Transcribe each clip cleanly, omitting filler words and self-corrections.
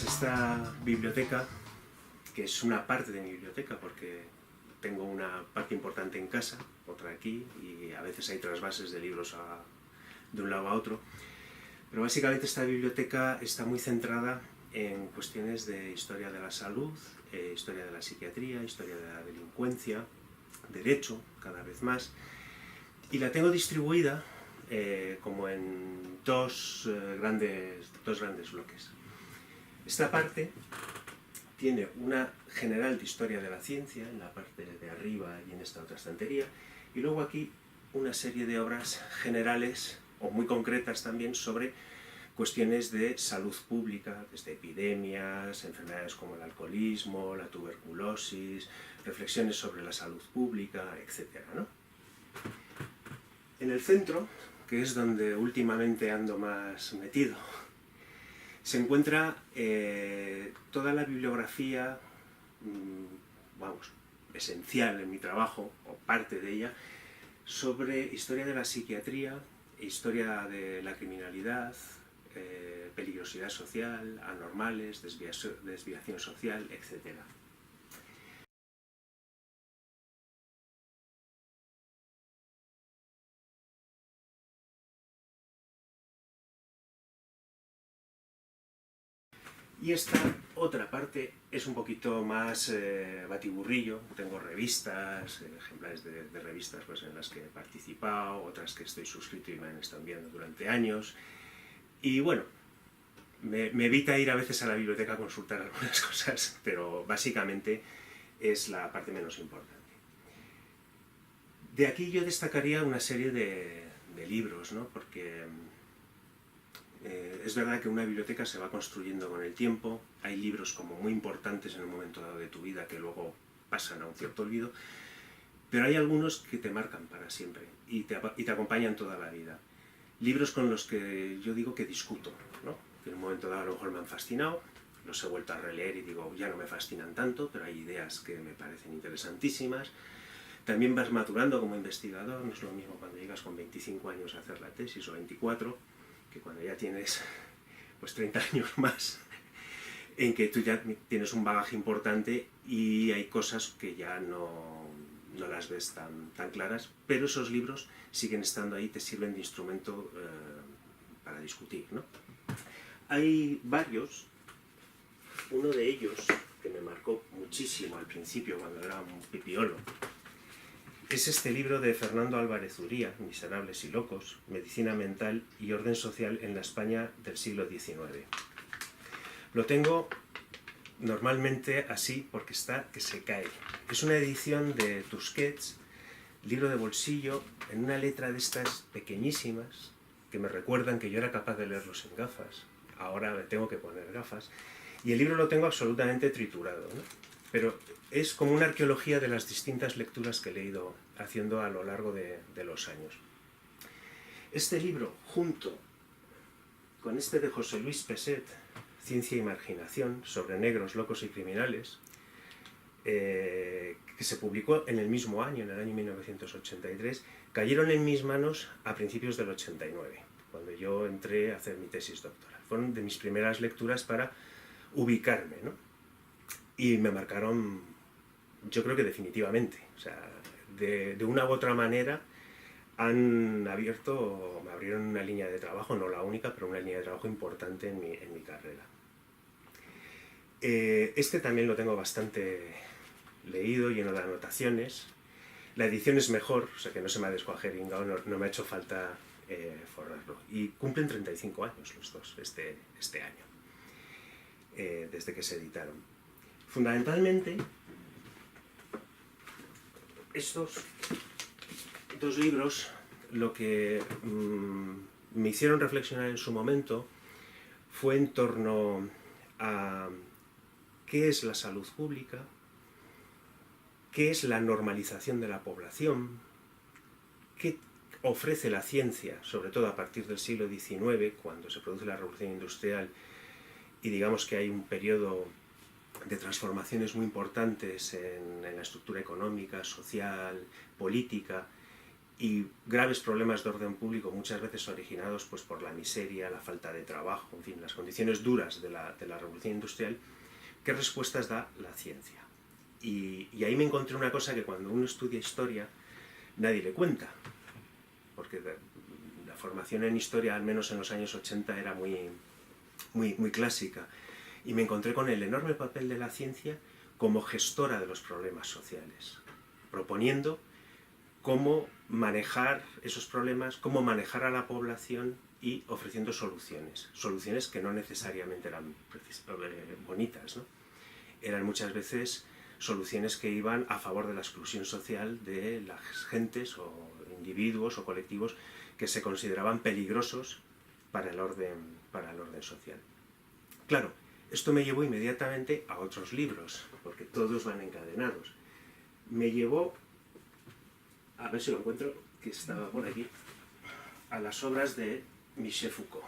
esta biblioteca, que es una parte de mi biblioteca, porque tengo una parte importante en casa, otra aquí, y a veces hay trasvases de libros de un lado a otro. Pero básicamente esta biblioteca está muy centrada en cuestiones de historia de la salud, historia de la psiquiatría, historia de la delincuencia, derecho, cada vez más. Y la tengo distribuida como en dos grandes bloques. Esta parte tiene una general de historia de la ciencia, en la parte de arriba y en esta otra estantería, y luego aquí una serie de obras generales, o muy concretas también, sobre cuestiones de salud pública, desde epidemias, enfermedades como el alcoholismo, la tuberculosis, reflexiones sobre la salud pública, etc., ¿no? En el centro, que es donde últimamente ando más metido, se encuentra toda la bibliografía, esencial en mi trabajo, o parte de ella, sobre historia de la psiquiatría, historia de la criminalidad, peligrosidad social, anormales, desviación social, etc. Y esta otra parte es un poquito más batiburrillo. Tengo revistas, ejemplares de revistas pues, en las que he participado, otras que estoy suscrito y me han estado enviando durante años. Y bueno, me evita ir a veces a la biblioteca a consultar algunas cosas, pero básicamente es la parte menos importante. De aquí yo destacaría una serie de libros, ¿no? Porque es verdad que una biblioteca se va construyendo con el tiempo, hay libros como muy importantes en un momento dado de tu vida que luego pasan a un cierto olvido, pero hay algunos que te marcan para siempre y te acompañan toda la vida. Libros con los que yo digo que discuto, ¿no? Que en un momento dado a lo mejor me han fascinado, los he vuelto a releer y digo, ya no me fascinan tanto, pero hay ideas que me parecen interesantísimas. También vas madurando como investigador, no es lo mismo cuando llegas con 25 años a hacer la tesis o 24, que cuando ya tienes pues 30 años más, en que tú ya tienes un bagaje importante y hay cosas que ya no las ves tan claras, pero esos libros siguen estando ahí, te sirven de instrumento para discutir, ¿no? Hay varios, uno de ellos que me marcó muchísimo al principio cuando era un pipiolo, es este libro de Fernando Álvarez Uría, Miserables y locos, Medicina mental y orden social en la España del siglo XIX. Lo tengo normalmente así porque está que se cae. Es una edición de Tusquets, libro de bolsillo, en una letra de estas pequeñísimas, que me recuerdan que yo era capaz de leerlos en gafas. Ahora me tengo que poner gafas. Y el libro lo tengo absolutamente triturado, ¿no? Pero es como una arqueología de las distintas lecturas que he ido haciendo a lo largo de los años. Este libro, junto con este de José Luis Peset, Ciencia y marginación, sobre negros, locos y criminales, que se publicó en el mismo año, en el año 1983, cayeron en mis manos a principios del 89, cuando yo entré a hacer mi tesis doctoral. Fueron de mis primeras lecturas para ubicarme, ¿no? Y me marcaron, yo creo que definitivamente. O sea, de una u otra manera me abrieron una línea de trabajo, no la única, pero una línea de trabajo importante en mi carrera. Este también lo tengo bastante leído, lleno de anotaciones. La edición es mejor, o sea que no se me ha descuajeringado, no me ha hecho falta forrarlo. Y cumplen 35 años los dos este año, desde que se editaron. Fundamentalmente, estos dos libros lo que me hicieron reflexionar en su momento fue en torno a qué es la salud pública, qué es la normalización de la población, qué ofrece la ciencia, sobre todo a partir del siglo XIX, cuando se produce la revolución industrial y digamos que hay un periodo de transformaciones muy importantes en la estructura económica, social, política, y graves problemas de orden público, muchas veces originados pues, por la miseria, la falta de trabajo, en fin, las condiciones duras de la revolución industrial, ¿qué respuestas da la ciencia? Y ahí me encontré una cosa que cuando uno estudia historia nadie le cuenta, porque la formación en historia, al menos en los años 80, era muy clásica, y me encontré con el enorme papel de la ciencia como gestora de los problemas sociales, proponiendo cómo manejar esos problemas, cómo manejar a la población y ofreciendo soluciones que no necesariamente eran bonitas, ¿no? Eran muchas veces soluciones que iban a favor de la exclusión social de las gentes o individuos o colectivos que se consideraban peligrosos para el orden social. Claro, esto me llevó inmediatamente a otros libros, porque todos van encadenados. Me llevó, a ver si lo encuentro, que estaba por aquí, a las obras de Michel Foucault,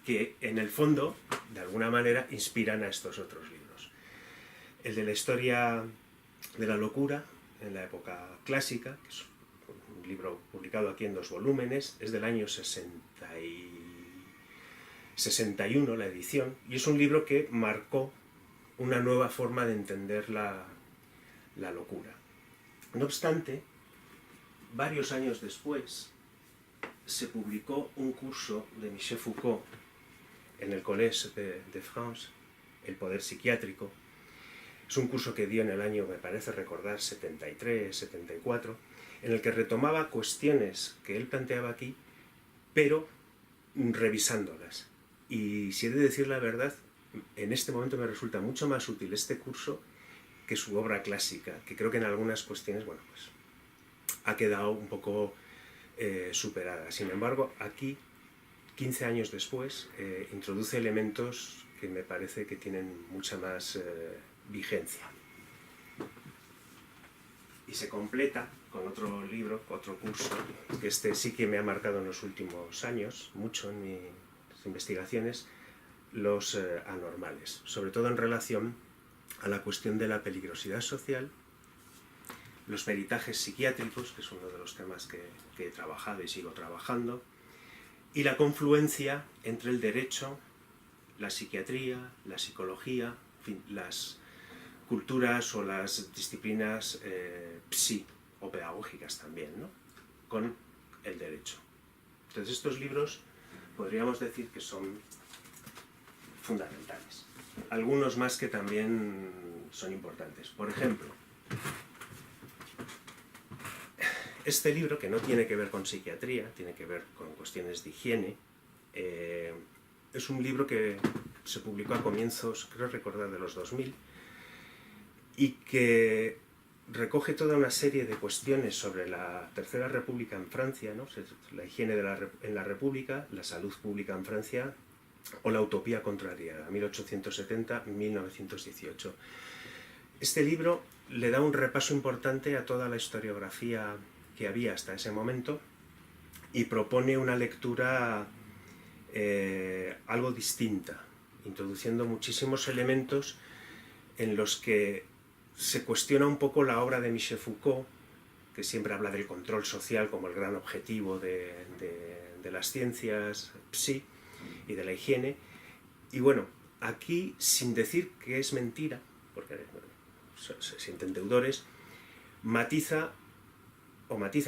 que en el fondo, de alguna manera, inspiran a estos otros libros. El de la historia de la locura, en la época clásica, que es un libro publicado aquí en 2 volúmenes, es del año 61 la edición, y es un libro que marcó una nueva forma de entender la locura. No obstante, varios años después se publicó un curso de Michel Foucault en el Collège de France, El poder psiquiátrico. Es un curso que dio en el año, me parece recordar, 73, 74, en el que retomaba cuestiones que él planteaba aquí, pero revisándolas. Y si he de decir la verdad, en este momento me resulta mucho más útil este curso que su obra clásica, que creo que en algunas cuestiones, bueno, pues ha quedado un poco superada. Sin embargo, aquí, 15 años después, introduce elementos que me parece que tienen mucha más vigencia. Y se completa con otro libro, otro curso, que este sí que me ha marcado en los últimos años, mucho en mis investigaciones, los anormales, sobre todo en relación a la cuestión de la peligrosidad social, los peritajes psiquiátricos, que es uno de los temas que he trabajado y sigo trabajando, y la confluencia entre el derecho, la psiquiatría, la psicología, en fin, las culturas o las disciplinas psi o pedagógicas también, ¿no? Con el derecho. Entonces estos libros podríamos decir que son fundamentales. Algunos más que también son importantes. Por ejemplo, este libro, que no tiene que ver con psiquiatría, tiene que ver con cuestiones de higiene, es un libro que se publicó a comienzos, creo recordar, de los 2000, y que recoge toda una serie de cuestiones sobre la Tercera República en Francia, ¿no? La higiene en la República, la salud pública en Francia o la utopía contraria, 1870-1918. Este libro le da un repaso importante a toda la historiografía que había hasta ese momento y propone una lectura algo distinta, introduciendo muchísimos elementos en los que se cuestiona un poco la obra de Michel Foucault, que siempre habla del control social como el gran objetivo de las ciencias psi y de la higiene. Y bueno, aquí, sin decir que es mentira, porque se sienten deudores, matizan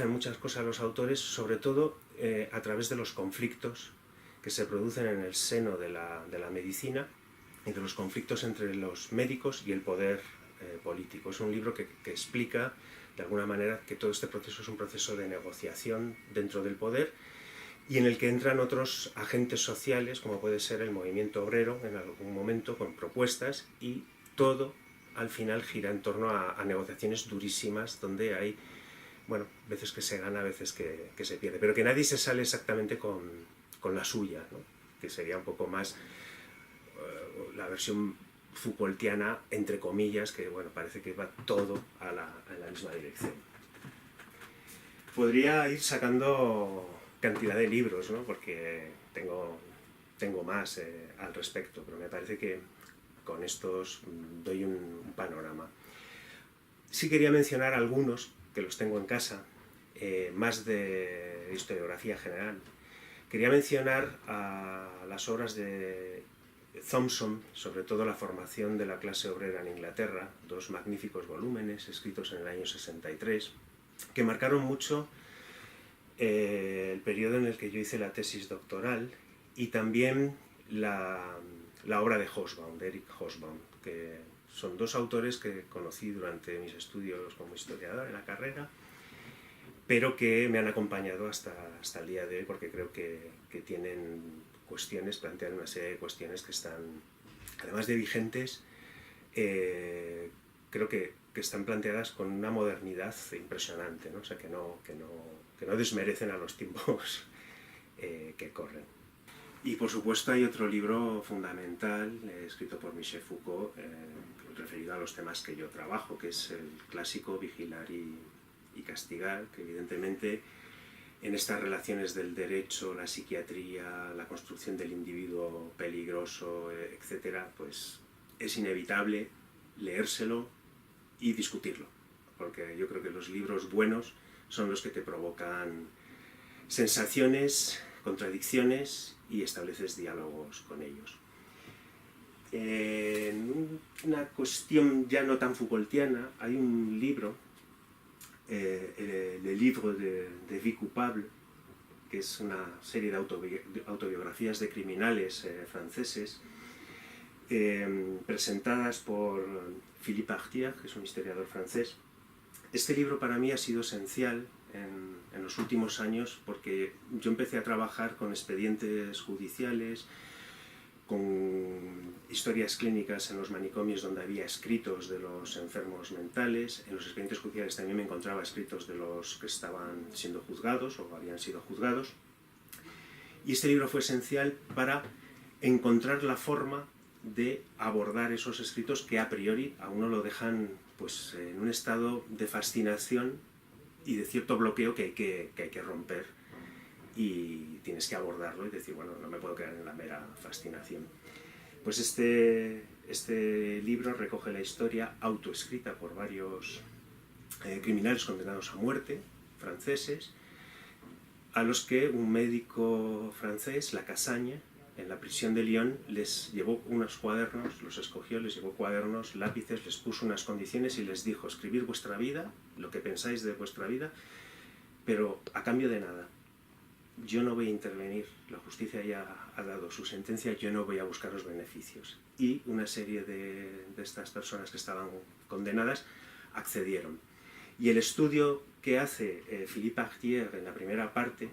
muchas cosas los autores, sobre todo a través de los conflictos que se producen en el seno de la medicina y de los conflictos entre los médicos y el poder político. Es un libro que explica, de alguna manera, que todo este proceso es un proceso de negociación dentro del poder y en el que entran otros agentes sociales, como puede ser el movimiento obrero, en algún momento, con propuestas, y todo, al final, gira en torno a negociaciones durísimas, donde hay, bueno, veces que se gana, veces que se pierde, pero que nadie se sale exactamente con la suya, ¿no? Que sería un poco más la versión Foucaultiana, entre comillas, que bueno, parece que va todo a la misma dirección. Podría ir sacando cantidad de libros, ¿no? Porque tengo más al respecto, pero me parece que con estos doy un panorama. Sí quería mencionar algunos, que los tengo en casa, más de historiografía general. Quería mencionar a las obras de Thompson, sobre todo la formación de la clase obrera en Inglaterra, 2 magníficos volúmenes escritos en el año 63, que marcaron mucho el periodo en el que yo hice la tesis doctoral, y también la obra de Hobsbawm, de Eric Hobsbawm, que son 2 autores que conocí durante mis estudios como historiador en la carrera, pero que me han acompañado hasta el día de hoy, porque creo que tienen cuestiones, plantean una serie de cuestiones que están, además de vigentes, creo que están planteadas con una modernidad impresionante, ¿no? O sea, que no desmerecen a los tiempos que corren. Y por supuesto hay otro libro fundamental, escrito por Michel Foucault, referido a los temas que yo trabajo, que es el clásico Vigilar y castigar, que evidentemente en estas relaciones del derecho, la psiquiatría, la construcción del individuo peligroso, etc., pues es inevitable leérselo y discutirlo, porque yo creo que los libros buenos son los que te provocan sensaciones, contradicciones y estableces diálogos con ellos. En una cuestión ya no tan Foucaultiana, hay un libro, Le Livre de Vie Coupable, que es una serie de autobiografías de criminales franceses, presentadas por Philippe Artière, que es un historiador francés. Este libro para mí ha sido esencial en los últimos años, porque yo empecé a trabajar con expedientes judiciales, con historias clínicas en los manicomios donde había escritos de los enfermos mentales. En los expedientes judiciales también me encontraba escritos de los que estaban siendo juzgados o habían sido juzgados. Y este libro fue esencial para encontrar la forma de abordar esos escritos que a priori a uno lo dejan pues, en un estado de fascinación y de cierto bloqueo que hay que romper, y tienes que abordarlo y decir, bueno, no me puedo quedar en la mera fascinación. Pues este libro recoge la historia autoescrita por varios criminales condenados a muerte, franceses, a los que un médico francés, Lacassagne, en la prisión de Lyon, les llevó unos cuadernos, los escogió, les llevó cuadernos, lápices, les puso unas condiciones y les dijo: escribir vuestra vida, lo que pensáis de vuestra vida, pero a cambio de nada. Yo no voy a intervenir, la justicia ya ha dado su sentencia, yo no voy a buscar los beneficios. Y una serie de estas personas que estaban condenadas accedieron. Y el estudio que hace Philippe Artière en la primera parte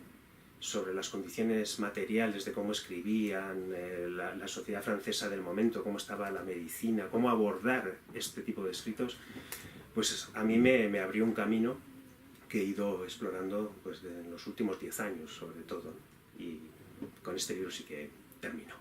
sobre las condiciones materiales de cómo escribían, la sociedad francesa del momento, cómo estaba la medicina, cómo abordar este tipo de escritos, pues a mí me abrió un camino que he ido explorando pues, en los últimos 10 años, sobre todo. Y con este libro sí que termino.